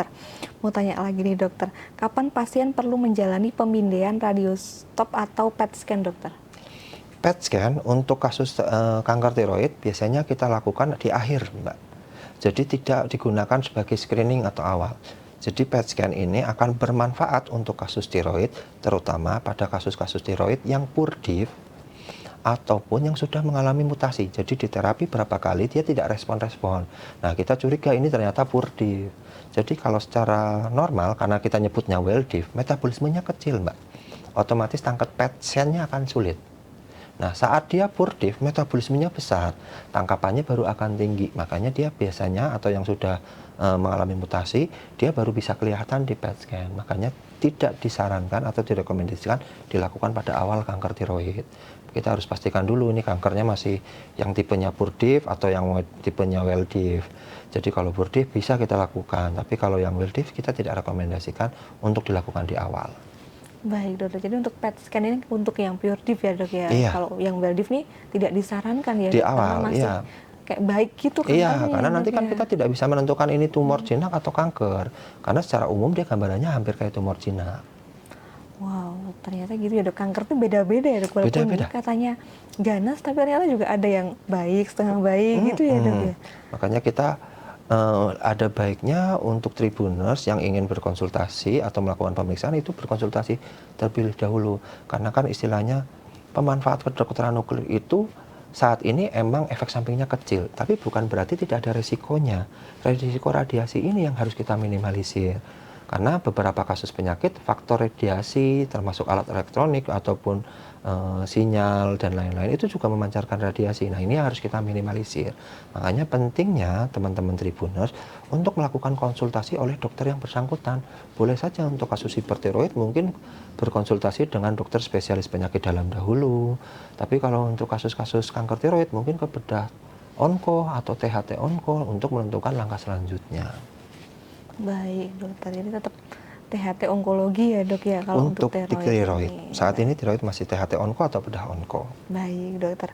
dokter. Mau tanya lagi nih dokter, kapan pasien perlu menjalani pemindaian radiostop atau PET scan dokter? PET scan untuk kasus kanker tiroid biasanya kita lakukan di akhir, Mbak. Jadi tidak digunakan sebagai screening atau awal. Jadi PET scan ini akan bermanfaat untuk kasus tiroid, terutama pada kasus-kasus tiroid yang purdif ataupun yang sudah mengalami mutasi. Jadi di terapi berapa kali dia tidak respon-respon. Nah, kita curiga ini ternyata purdif. Jadi kalau secara normal, karena kita nyebutnya well diff, metabolismenya kecil, Mbak. Otomatis tangkap PET scan-nya akan sulit. Nah, saat dia purdif, metabolismenya besar, tangkapannya baru akan tinggi. Makanya dia biasanya, atau yang sudah mengalami mutasi, dia baru bisa kelihatan di PET scan. Makanya tidak disarankan atau direkomendasikan dilakukan pada awal kanker tiroid. Kita harus pastikan dulu ini kankernya masih yang tipenya purdif atau yang tipenya well diff. Jadi kalau purdif bisa kita lakukan, tapi kalau yang well diff kita tidak rekomendasikan untuk dilakukan di awal. Baik dokter, jadi untuk PET scan ini untuk yang pure diff ya dok ya. Iya. Kalau yang well diff nih tidak disarankan ya Di dok, karena awal, masih iya. kayak baik gitu Iya, kankernya karena ya, nanti dok kan ya. kita tidak bisa menentukan ini tumor jinak atau kanker. Karena secara umum dia gambarannya hampir kayak tumor jinak. Wow, ternyata gitu ya dok, kanker tuh beda-beda ya dok. Walaupun Beda-beda. katanya ganas, tapi ternyata juga ada yang baik, setengah baik gitu ya dok ya. Makanya kita ada baiknya untuk Tribuners yang ingin berkonsultasi atau melakukan pemeriksaan itu berkonsultasi terlebih dahulu. Karena kan istilahnya pemanfaat kedokteran nuklir itu saat ini emang efek sampingnya kecil, tapi bukan berarti tidak ada resikonya. Risiko radiasi ini yang harus kita minimalisir. Karena beberapa kasus penyakit, faktor radiasi termasuk alat elektronik ataupun sinyal dan lain-lain itu juga memancarkan radiasi. Nah, ini harus kita minimalisir. Makanya pentingnya teman-teman Tribuners untuk melakukan konsultasi oleh dokter yang bersangkutan. Boleh saja untuk kasus hipertiroid mungkin berkonsultasi dengan dokter spesialis penyakit dalam dahulu. Tapi kalau untuk kasus-kasus kanker tiroid mungkin ke bedah onko atau THT onko untuk menentukan langkah selanjutnya. Baik dokter, jadi tetap THT onkologi ya dok ya kalau untuk Untuk tiroid tiroid. ini. Saat ini tiroid masih THT onko atau bedah onko. Baik dokter.